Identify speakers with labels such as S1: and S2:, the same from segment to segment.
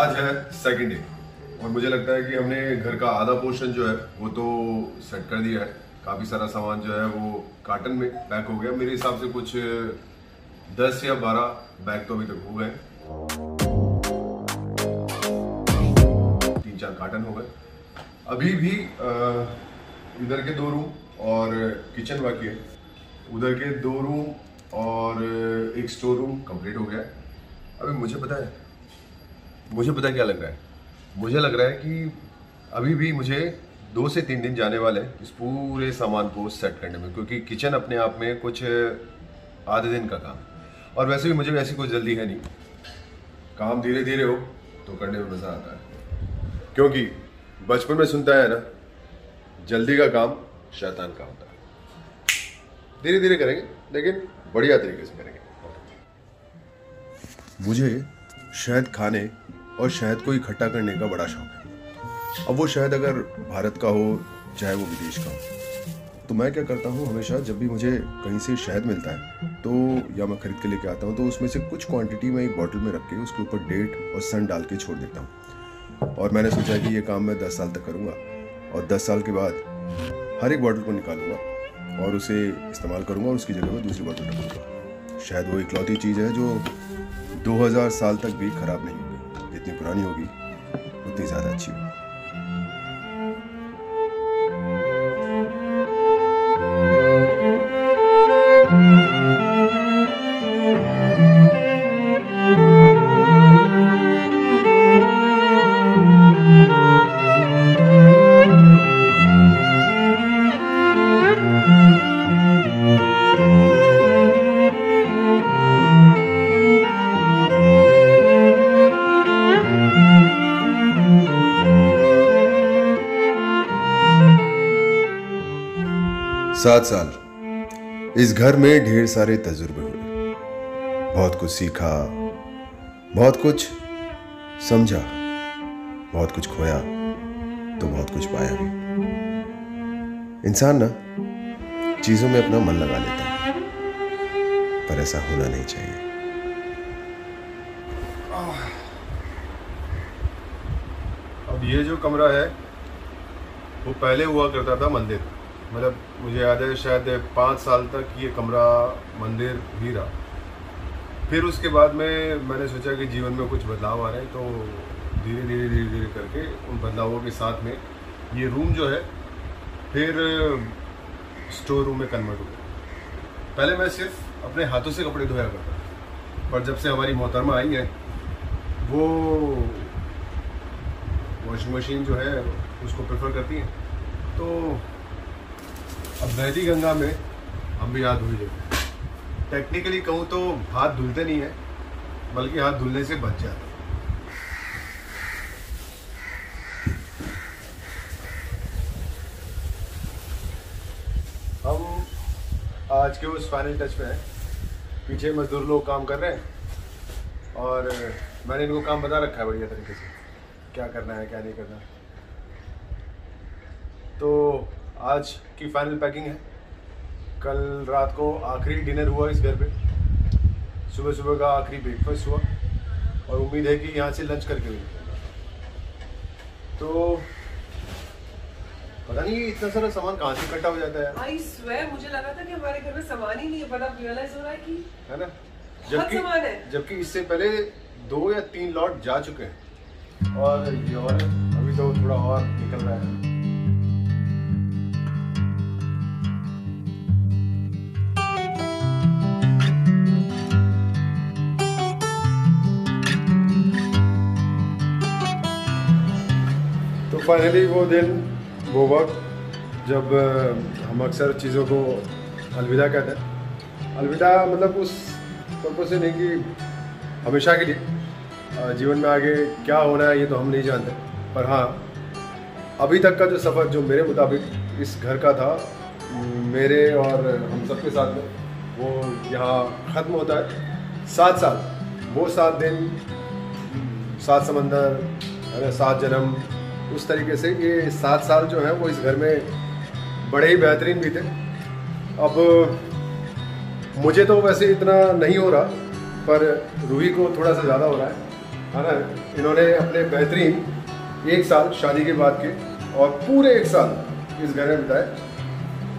S1: आज है second day और मुझे लगता है कि हमने घर का आधा पोर्शन जो है वो तो सेट कर दिया है। काफ़ी सारा सामान जो है वो कार्टन में पैक हो गया। मेरे हिसाब से कुछ 10 या 12 बैग तो अभी तक हो गए, 3-4 कार्टन हो गए। अभी भी इधर के 2 रूम और किचन बाकी है, उधर के 2 रूम और एक स्टोर रूम कंप्लीट हो गया है। अभी मुझे पता क्या लग रहा है, मुझे लग रहा है कि अभी भी मुझे 2 से 3 दिन जाने वाले हैं इस पूरे सामान को सेट करने में, क्योंकि किचन अपने आप में कुछ आधे दिन का काम, और वैसे भी मुझे वैसी कोई जल्दी है नहीं। काम धीरे धीरे हो तो करने में मज़ा आता है, क्योंकि बचपन में सुनता है ना, जल्दी का काम शैतान का होता है। धीरे धीरे करेंगे लेकिन बढ़िया तरीके से करेंगे। मुझे शहद खाने और शहद को इकट्ठा करने का बड़ा शौक है। अब वो शहद अगर भारत का हो चाहे वो विदेश का हो, तो मैं क्या करता हूँ, हमेशा जब भी मुझे कहीं से शहद मिलता है तो या मैं खरीद के लेके आता हूँ, तो उसमें से कुछ क्वांटिटी मैं एक बॉटल में रख के उसके ऊपर डेट और सन डाल के छोड़ देता हूँ। और मैंने सोचा कि ये काम मैं 10 साल तक करूँगा और 10 साल के बाद हर एक बॉटल को निकालूंगा और उसे इस्तेमाल करूँगा और उसकी जगह में दूसरी बॉटल रखूँगा। शायद वो इकलौती चीज़ है जो 2000 साल तक भी खराब नहीं होगी। जितनी पुरानी होगी उतनी ज़्यादा अच्छी होगी। 7 साल इस घर में ढेर सारे तजुर्बे हुए, बहुत कुछ सीखा, बहुत कुछ समझा, बहुत कुछ खोया तो बहुत कुछ पाया भी। इंसान ना चीजों में अपना मन लगा लेता है, पर ऐसा होना नहीं चाहिए। अब ये जो कमरा है वो पहले हुआ करता था मंदिर, मतलब मुझे याद है शायद 5 साल तक ये कमरा मंदिर ही रहा। फिर उसके बाद में मैंने सोचा कि जीवन में कुछ बदलाव आ रहे हैं, तो धीरे धीरे करके उन बदलावों के साथ में ये रूम जो है फिर स्टोर रूम में कन्वर्ट हो गया। पहले मैं सिर्फ अपने हाथों से कपड़े धोया करता था, पर जब से हमारी मोहतरमा आई है वो वॉशिंग मशीन जो है उसको प्रेफर करती हैं, तो अब बहती गंगा में हम भी हाथ धुल लेते। टेक्निकली कहूँ तो हाथ धुलते नहीं है, बल्कि हाथ धुलने से बच जाते। हम आज के उस फाइनल टच पे हैं। पीछे मजदूर लोग काम कर रहे हैं और मैंने इनको काम बता रखा है बढ़िया तरीके से, क्या करना है क्या नहीं करना। तो आज की फाइनल पैकिंग है। कल रात को आखिरी डिनर हुआ इस घर पे, सुबह का आखिरी ब्रेकफास्ट हुआ और उम्मीद है कि यहाँ से लंच करके भी। तो पता नहीं इतना सारा सामान कहाँ से इकट्ठा हो जाता है।
S2: I swear, मुझे लगा था कि हमारे घर में सामान ही नहीं है, बट अब रियलाइज हो रहा है कि
S1: है ना, जबकि इससे पहले 2 या 3 लॉट जा चुके हैं और ये और अभी तो थोड़ा और निकल रहा है। तो फाइनली वो दिन, वो वक्त जब हम अक्सर चीज़ों को अलविदा कहते हैं। अलविदा मतलब उस पर्पज से नहीं कि हमेशा के लिए, जीवन में आगे क्या होना है ये तो हम नहीं जानते, पर हाँ अभी तक का जो सफ़र जो मेरे मुताबिक इस घर का था, मेरे और हम सबके साथ में, वो यहाँ ख़त्म होता है। 7 साल, वो 7 दिन, 7 समंदर, 7 जन्म, उस तरीके से ये 7 साल जो है वो इस घर में बड़े ही बेहतरीन भी थे। अब मुझे तो वैसे इतना नहीं हो रहा, पर रूही को थोड़ा सा ज़्यादा हो रहा है। है ना, इन्होंने अपने बेहतरीन 1 साल शादी के बाद के और पूरे 1 साल इस घर में बिताए।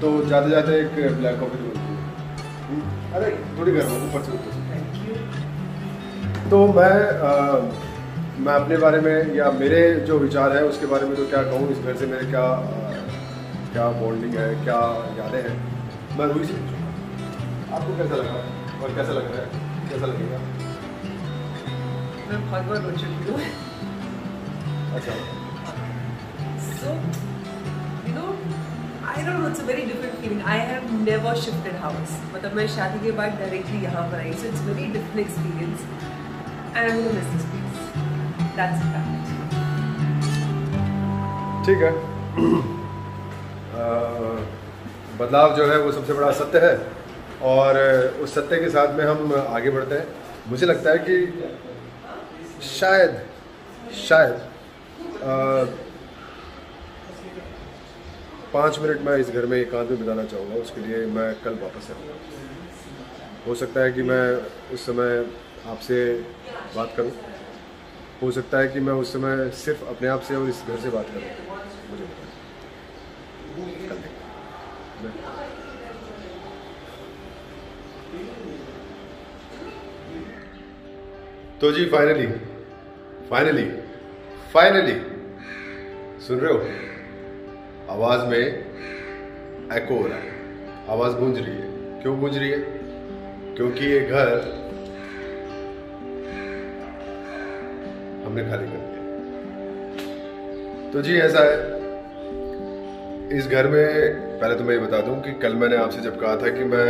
S1: तो जाते जाते एक ब्लैक कॉफी तो बनती है। अरे थोड़ी गर्म हो, ऊपर से ऊपर से। तो मैं अपने बारे में या मेरे जो विचार है उसके बारे में तो क्या कहूँ, इस घर से मेरे क्या बॉन्डिंग है, क्या यादें हैं, मैं रूही से पूछूंगा। आपको कैसा लगा और कैसा लग रहा है, कैसा लगेगा?
S2: मैं बहुत बार रो चुकी हूँ।
S1: अच्छा,
S2: So, you know, I don't know, it's a very different feeling. I have never shifted house. मतलब मैं शादी के बाद डायरेक्टली यहाँ पर आई, so it's very different experience. And I'm gonna miss this place. That's a fact.
S1: ठीक है। बदलाव जो है वो सबसे बड़ा सत्य है और उस सत्य के साथ में हम आगे बढ़ते हैं। मुझे लगता है कि शायद 5 मिनट मैं इस घर में एकांत में बिताना चाहूँगा। उसके लिए मैं कल वापस आऊँगा। हो सकता है कि मैं उस समय आपसे बात करूं, हो सकता है कि मैं उस समय सिर्फ अपने आप से और इस घर से बात करूं। मुझे कल देखते। तो जी फाइनली सुन रहे हो, आवाज में एको हो रहा है, आवाज गूंज रही है। क्यों गूंज रही है? क्योंकि ये घर हमने खाली कर दिया। तो जी ऐसा है, इस घर में पहले तो मैं ये बता दूं कि कल मैंने आपसे जब कहा था कि मैं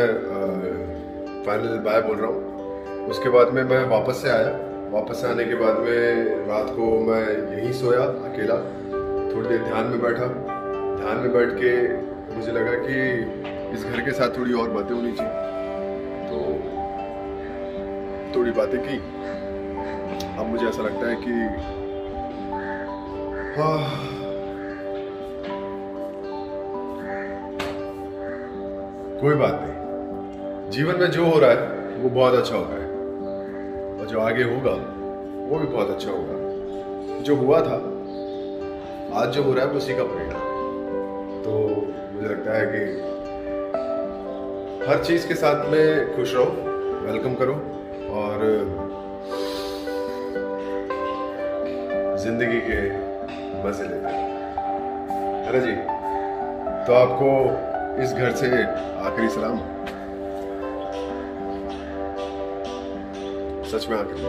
S1: फाइनल बाय बोल रहा हूँ, उसके बाद में मैं वापस से आया। वापस से आने के बाद में रात को मैं यहीं सोया अकेला, थोड़ी देर ध्यान में बैठा। ध्यान में बैठ के मुझे लगा कि इस घर के साथ थोड़ी और बातें होनी चाहिए, तो थोड़ी बातें की। अब मुझे ऐसा लगता है कि कोई बात नहीं, जीवन में जो हो रहा है वो बहुत अच्छा हो रहा है और जो आगे होगा वो भी बहुत अच्छा होगा। जो हुआ था, आज जो हो रहा है वो उसी का परिणाम। तो मुझे लगता है कि हर चीज के साथ में खुश रहो, वेलकम करो और जिंदगी के मजे लेते हैं, है ना जी। तो आपको इस घर से आखिरी सलाम, सच में आखिरी।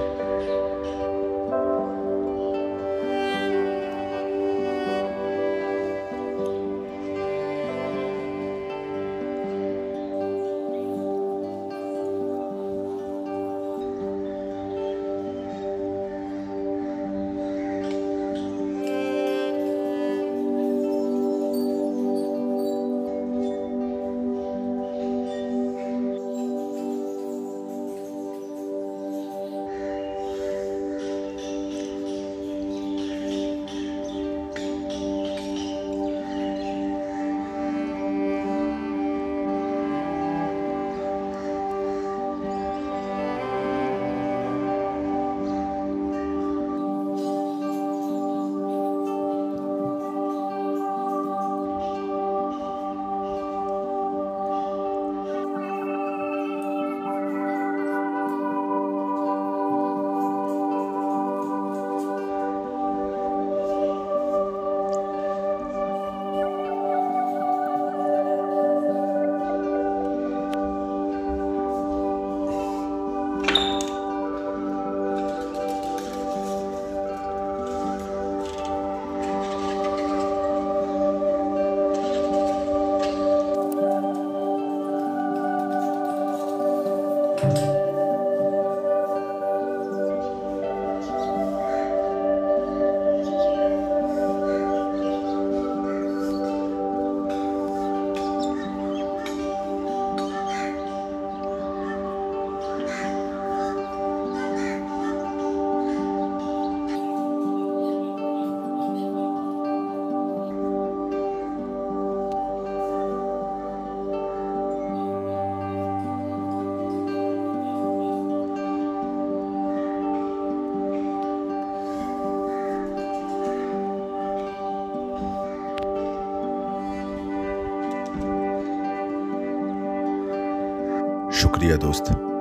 S1: शुक्रिया दोस्त।